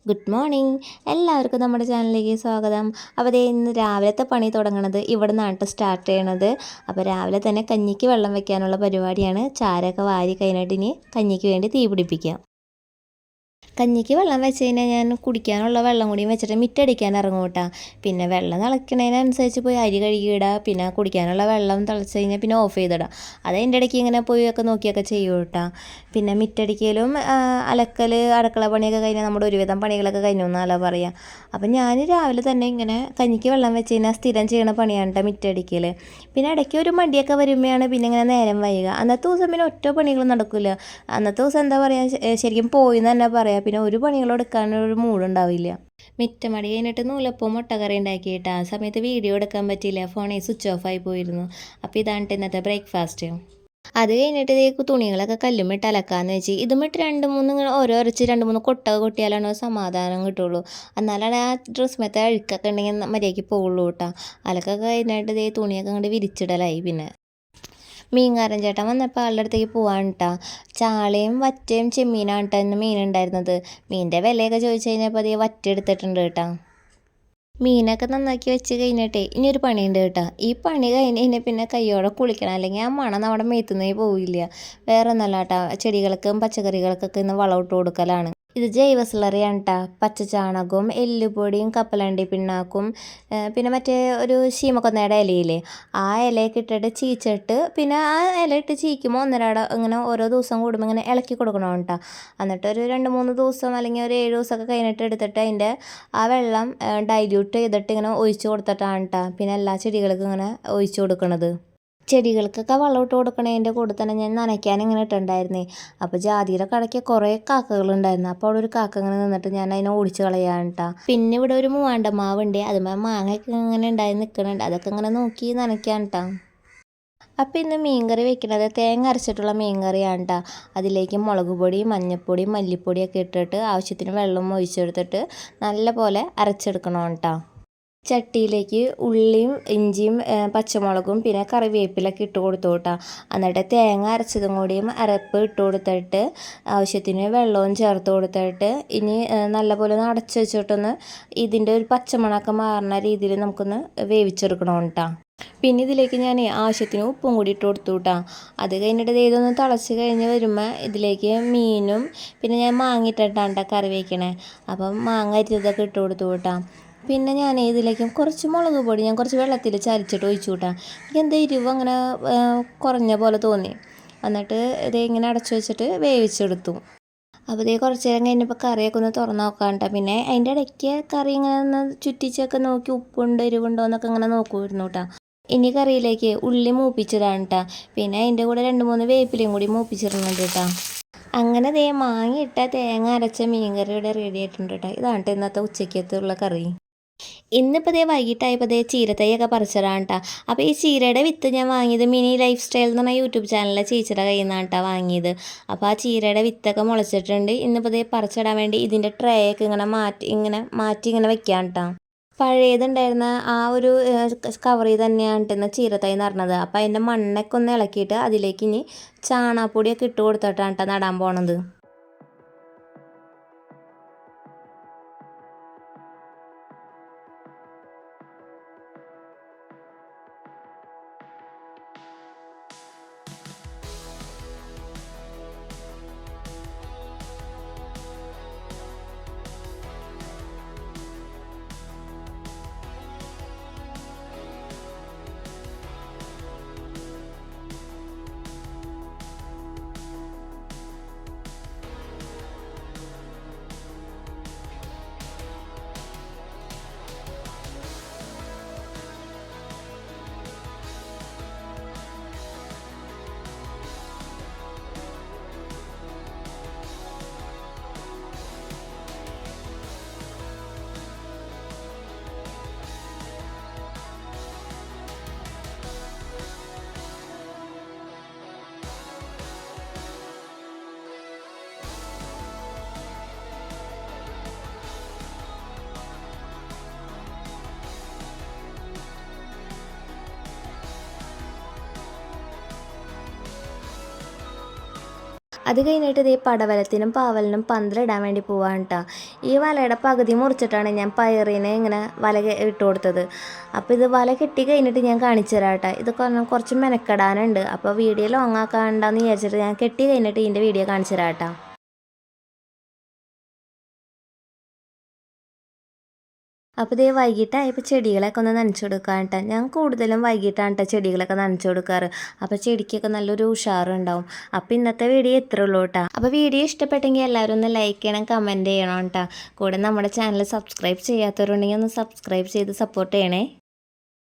Good morning. എല്ലാവർക്കും നമ്മുടെ ചാനലിലേക്ക് സ്വാഗതം. അപ്പോൾ ദേ ഇന്ന് രാവിലത്തെ പണി തുടങ്ങണത് ഇവിടെ നിന്നാണ് സ്റ്റാർട്ട് ചെയ്യണത്. അപ്പോൾ രാവിലെ തന്നെ കഞ്ഞിക്ക് വെള്ളം വെക്കാനുള്ള പരിപാടിയാണ്. ചാരമൊക്കെ വാരി കഴിഞ്ഞിട്ട് ഇനി കഞ്ഞിക്ക് വേണ്ടി തീ പിടിപ്പിക്കാം. കഞ്ഞിക്ക് വെള്ളം വെച്ച് കഴിഞ്ഞാൽ ഞാൻ കുടിക്കാനുള്ള വെള്ളം കൂടിയും വെച്ചിട്ട് മിറ്റടിക്കാൻ ഇറങ്ങും കേട്ടോ. പിന്നെ വെള്ളം തിളയ്ക്കണതിനനുസരിച്ച് പോയി അരി കഴുകിയിടുക, പിന്നെ കുടിക്കാനുള്ള വെള്ളം തിളച്ച് കഴിഞ്ഞാൽ പിന്നെ ഓഫ് ചെയ്തിടുക. അത് അതിൻ്റെ ഇടയ്ക്ക് ഇങ്ങനെ പോയി ഒക്കെ നോക്കിയൊക്കെ ചെയ്യും കേട്ടോ. പിന്നെ മിറ്റടിക്കലും അലക്കൽ അടുക്കള പണിയൊക്കെ കഴിഞ്ഞാൽ നമ്മുടെ ഒരുവിധം പണികളൊക്കെ കഴിഞ്ഞു എന്നല്ല പറയുക. അപ്പം ഞാൻ രാവിലെ തന്നെ ഇങ്ങനെ കഞ്ഞിക്ക് വെള്ളം വെച്ച് കഴിഞ്ഞാൽ സ്ഥിരം ചെയ്യണ പണിയാണ് കേട്ടോ മിറ്റടിക്കൽ. പിന്നെ ഇടയ്ക്ക് ഒരു മടിയൊക്കെ വരുമ്പോഴാണ് പിന്നെ ഇങ്ങനെ നേരം വൈകുക. അന്നത്തെ ദിവസം പിന്നെ ഒറ്റ പണികളും നടക്കില്ല. അന്നത്തെ ദിവസം എന്താ പറയുക, ശരിക്കും പോയി എന്ന് തന്നെ പറയാം. പിന്നെ ഒരു പണികളും എടുക്കാനൊരു മൂടുണ്ടാവില്ല. മിറ്റമടി കഴിഞ്ഞിട്ട് നൂലപ്പവും മുട്ടക്കറി ഉണ്ടാക്കിയിട്ട് ആ സമയത്ത് വീഡിയോ എടുക്കാൻ പറ്റിയില്ല, ഫോണിൽ സ്വിച്ച് ഓഫ് ആയി പോയിരുന്നു. അപ്പോൾ ഇതാണ് ഇന്നത്തെ ബ്രേക്ക്ഫാസ്റ്റ്. അത് കഴിഞ്ഞിട്ട് ഇതേക്ക് തുണികളൊക്കെ കല്ലുമിട്ട് അലക്കാമെന്ന് വെച്ച് ഇതുമിട്ട് 2-3 ഇങ്ങനെ ഓരോ അരച്ച് 2-3 കൊട്ട കൊട്ടിയാലാണ് സമാധാനം കിട്ടുള്ളൂ. എന്നാലാണ് ആ ഡ്രസ്മത്തെ അഴുക്കൊക്കെ ഉണ്ടെങ്കിൽ മര്യാദയ്ക്ക് പോകുള്ളൂ കേട്ടോ. അലക്കൊക്കെ കഴിഞ്ഞിട്ട് ഇതേ തുണിയൊക്കെ അങ്ങോട്ട് വിരിച്ചിടലായി. പിന്നെ മീൻകാരൻ ചേട്ടൻ വന്നപ്പോൾ ആളുടെ അടുത്തേക്ക് പോകാൻ കേട്ടോ. ചാളയും വറ്റയും ചെമ്മീനാണ് കേട്ടോ ഇന്ന് മീൻ ഉണ്ടായിരുന്നത്. മീനിൻ്റെ വിലയൊക്കെ ചോദിച്ചു കഴിഞ്ഞപ്പോൾ അതേ വറ്റ എടുത്തിട്ടുണ്ട് കേട്ടോ. മീനൊക്കെ നന്നാക്കി വെച്ച് കഴിഞ്ഞിട്ടേ ഇനിയൊരു പണിയുണ്ട് കേട്ടോ. ഈ പണി കഴിഞ്ഞ് കഴിഞ്ഞാൽ പിന്നെ കയ്യോടെ കുളിക്കണം, അല്ലെങ്കിൽ ആ മണം നമ്മുടെ മേത്തുനിന്നേ പോവില്ല. വേറെ ഒന്നല്ല കേട്ടോ, ചെടികൾക്കും പച്ചക്കറികൾക്കൊക്കെ ഇന്ന് വളമിട്ട് കൊടുക്കലാണ്. ഇത് ജൈവ സ്ലറിയാണ് കേട്ടോ. പച്ചച്ചാണകവും എല്ലുപൊടിയും കപ്പലണ്ടി പിണ്ണാക്കും പിന്നെ മറ്റേ ഒരു ശീമക്കൊന്നയുടെ ഇലയില്ലേ, ആ ഇലയൊക്കെ ഇട്ടിട്ട് ചീച്ചിട്ട് പിന്നെ ആ ഇല ഇട്ട് ചീക്കുമ്പോൾ ഒന്നരാട ഇങ്ങനെ ഓരോ ദിവസം കൂടുമ്പോൾ ഇങ്ങനെ ഇളക്കി കൊടുക്കണം കേട്ടോ. എന്നിട്ട് ഒരു 2-3 ദിവസം അല്ലെങ്കിൽ ഒരു 7 ദിവസമൊക്കെ കഴിഞ്ഞിട്ട് എടുത്തിട്ട് അതിൻ്റെ ആ വെള്ളം ഡൈല്യൂട്ട് ചെയ്തിട്ട് ഇങ്ങനെ ഒഴിച്ച് കൊടുത്തിട്ടാണ് കേട്ടോ പിന്നെ എല്ലാ ചെടികൾക്കും ഇങ്ങനെ ഒഴിച്ച് കൊടുക്കണത്. ചെടികൾക്കൊക്കെ വളമിട്ട് കൊടുക്കണതിൻ്റെ കൂടെ തന്നെ ഞാൻ നനയ്ക്കാൻ ഇങ്ങനെ ഇട്ടുണ്ടായിരുന്നേ. അപ്പോൾ ജാതിയുടെ കടയ്ക്ക് കുറേ കാക്കകളുണ്ടായിരുന്നു. അപ്പോൾ അവിടെ ഒരു കാക്ക ഇങ്ങനെ നിന്നിട്ട് ഞാൻ അതിനെ ഓടിച്ച് കളയാൻ കേട്ടോ. പിന്നെ ഇവിടെ ഒരു മൂവാണ്ട മാവുണ്ട്, അതുമ്പോൾ മാങ്ങയൊക്കെ ഇങ്ങനെ ഉണ്ടായി നിൽക്കുന്നുണ്ട്, അതൊക്കെ ഇങ്ങനെ നോക്കി നനയ്ക്കാൻ കേട്ടോ. അപ്പോൾ ഇന്ന് മീൻകറി വെക്കുന്നത് തേങ്ങ അരച്ചിട്ടുള്ള മീൻകറിയാണ് കേട്ടോ. അതിലേക്ക് മുളക് പൊടി, മഞ്ഞൾപ്പൊടി, മല്ലിപ്പൊടിയൊക്കെ ഇട്ടിട്ട് ആവശ്യത്തിന് വെള്ളം ഒഴിച്ചെടുത്തിട്ട് നല്ല പോലെ അരച്ചെടുക്കണം കേട്ടോ. ചട്ടിയിലേക്ക് ഉള്ളിയും ഇഞ്ചിയും പച്ചമുളകും പിന്നെ കറിവേപ്പിലൊക്കെ ഇട്ട് കൊടുത്തു കേട്ടോ. എന്നിട്ട് തേങ്ങ അരച്ചതും കൂടിയും അരപ്പ് ഇട്ട് കൊടുത്തിട്ട് ആവശ്യത്തിന് വെള്ളവും ചേർത്ത് കൊടുത്തിട്ട് ഇനി നല്ലപോലെ ഒന്ന് അടച്ച് വെച്ചിട്ടൊന്ന് ഇതിൻ്റെ ഒരു പച്ചമണമൊക്കെ മാറുന്ന രീതിയിൽ നമുക്കൊന്ന് വേവിച്ചെടുക്കണം കേട്ടോ. പിന്നെ ഇതിലേക്ക് ഞാൻ ആവശ്യത്തിന് ഉപ്പും കൂടി ഇട്ട് കൊടുത്തു കേട്ടോ. അത് കഴിഞ്ഞിട്ട് ഇതൊന്ന് തിളച്ച് കഴിഞ്ഞ് വരുമ്പോൾ ഇതിലേക്ക് മീനും പിന്നെ ഞാൻ മാങ്ങ ഇട്ടിട്ടാണ് കറി വയ്ക്കണേ. അപ്പം മാങ്ങ അരിഞ്ഞതൊക്കെ ഇട്ട് കൊടുത്തു കേട്ടോ. പിന്നെ ഞാൻ ഇതിലേക്ക് കുറച്ച് മുളക് പൊടി ഞാൻ കുറച്ച് വെള്ളത്തിൽ ചരിച്ചിട്ട് ഒഴിച്ചു കൂട്ടാം. എനിക്ക് എന്താ എരിവ് അങ്ങനെ കുറഞ്ഞ പോലെ തോന്നി. എന്നിട്ട് ഇത് ഇങ്ങനെ അടച്ചു വെച്ചിട്ട് വേവിച്ചെടുത്തു. അപ്പോൾ ഇതേ കുറച്ച് നേരം കഴിഞ്ഞപ്പോൾ കറിയൊക്കെ ഒന്ന് തുറന്ന് നോക്കാം കേട്ടോ. പിന്നെ അതിൻ്റെ ഇടയ്ക്ക് കറി ഇങ്ങനെ ഒന്ന് ചുറ്റിച്ചൊക്കെ നോക്കി ഉപ്പുണ്ട് എരിവുണ്ടോ എന്നൊക്കെ ഇങ്ങനെ നോക്കുമായിരുന്നു കേട്ടോ. ഇനി കറിയിലേക്ക് ഉള്ളി മൂപ്പിച്ചതാണ് കേട്ടോ. പിന്നെ അതിൻ്റെ കൂടെ 2-3 വേപ്പിലയും കൂടി മൂപ്പിച്ചിരുന്നുണ്ട് കേട്ടോ. അങ്ങനെ ദേ മാങ്ങയിട്ട തേങ്ങ അരച്ച മീൻകറി ഇവിടെ റെഡി ആയിട്ടുണ്ട് കേട്ടോ. ഇതാണ് ഇന്നത്തെ ഉച്ചയ്ക്കത്തുള്ള കറി. ഇന്നിപ്പോൾ ദേ വൈകിട്ടായപ്പോൾ ദേ ചീരത്തൈയൊക്കെ പറിച്ചതാണ് കേട്ടോ. അപ്പോൾ ഈ ചീരയുടെ വിത്ത് ഞാൻ വാങ്ങിയത് മിനി ലൈഫ് സ്റ്റൈൽ എന്ന് പറഞ്ഞ യൂട്യൂബ് ചാനലിലെ ചേച്ചിയുടെ കയ്യിൽ നിന്നാണ് കേട്ടോ വാങ്ങിയത്. അപ്പോൾ ആ ചീരയുടെ വിത്തൊക്കെ മുളച്ചിട്ടുണ്ട്. ഇന്നിപ്പോൾ ദേ പറിച്ചിടാൻ വേണ്ടി ഇതിൻ്റെ ട്രേ ഒക്കെ മാറ്റി ഇങ്ങനെ വെക്കാം കേട്ടോ. പഴയതുണ്ടായിരുന്ന ആ ഒരു കവറിൽ തന്നെയാണ് ഇന്ന് ചീരത്തൈ നടണത്. അപ്പോൾ അതിൻ്റെ മണ്ണൊക്കെ ഒന്ന് ഇളക്കിയിട്ട് അതിലേക്ക് ഇനി ചാണകപ്പൊടിയൊക്കെ ഇട്ട് കൊടുത്തിട്ടാണ് കേട്ടോ നടാൻ പോണത്. അത് കഴിഞ്ഞിട്ട് ഇതേ പടവലത്തിനും പാവലിനും പന്തലിടാൻ വേണ്ടി പോവാണ് കേട്ടോ. ഈ വലയുടെ പകുതി മുറിച്ചിട്ടാണ് ഞാൻ പയറിനെ ഇങ്ങനെ വല ഇട്ട് കൊടുത്തത്. അപ്പോൾ ഇത് വല കെട്ടി കഴിഞ്ഞിട്ട് ഞാൻ കാണിച്ചു തരാം കേട്ടോ. ഇത് കുറച്ച് മെനക്കെടാനുണ്ട്. അപ്പോൾ വീഡിയോ ലോങ് ആക്കാണ്ടെന്ന് വിചാരിച്ചിട്ട് ഞാൻ കെട്ടി കഴിഞ്ഞിട്ട് ഇതിൻ്റെ വീഡിയോ കാണിച്ചു തരാം കേട്ടോ. അപ്പോൾ ഇതേ വൈകിട്ടായപ്പോൾ ചെടികളൊക്കെ ഒന്ന് നനച്ചു കൊടുക്കാൻ കേട്ടോ. ഞാൻ കൂടുതലും വൈകിട്ടാണ് കേട്ടോ ചെടികളൊക്കെ നനച്ചു കൊടുക്കാറ്. അപ്പോൾ ചെടിക്കൊക്കെ നല്ലൊരു ഉഷാറുണ്ടാവും. അപ്പോൾ ഇന്നത്തെ വീഡിയോ ഇത്രേ ഉള്ളൂ കേട്ടോ. അപ്പോൾ വീഡിയോ ഇഷ്ടപ്പെട്ടെങ്കിൽ എല്ലാവരും ഒന്ന് ലൈക്ക് ചെയ്യണം, കമൻറ്റ് ചെയ്യണം കേട്ടോ. കൂടെ നമ്മുടെ ചാനൽ സബ്സ്ക്രൈബ് ചെയ്യാത്തവരുണ്ടെങ്കിൽ ഒന്ന് സബ്സ്ക്രൈബ് ചെയ്ത് സപ്പോർട്ട് ചെയ്യണേ.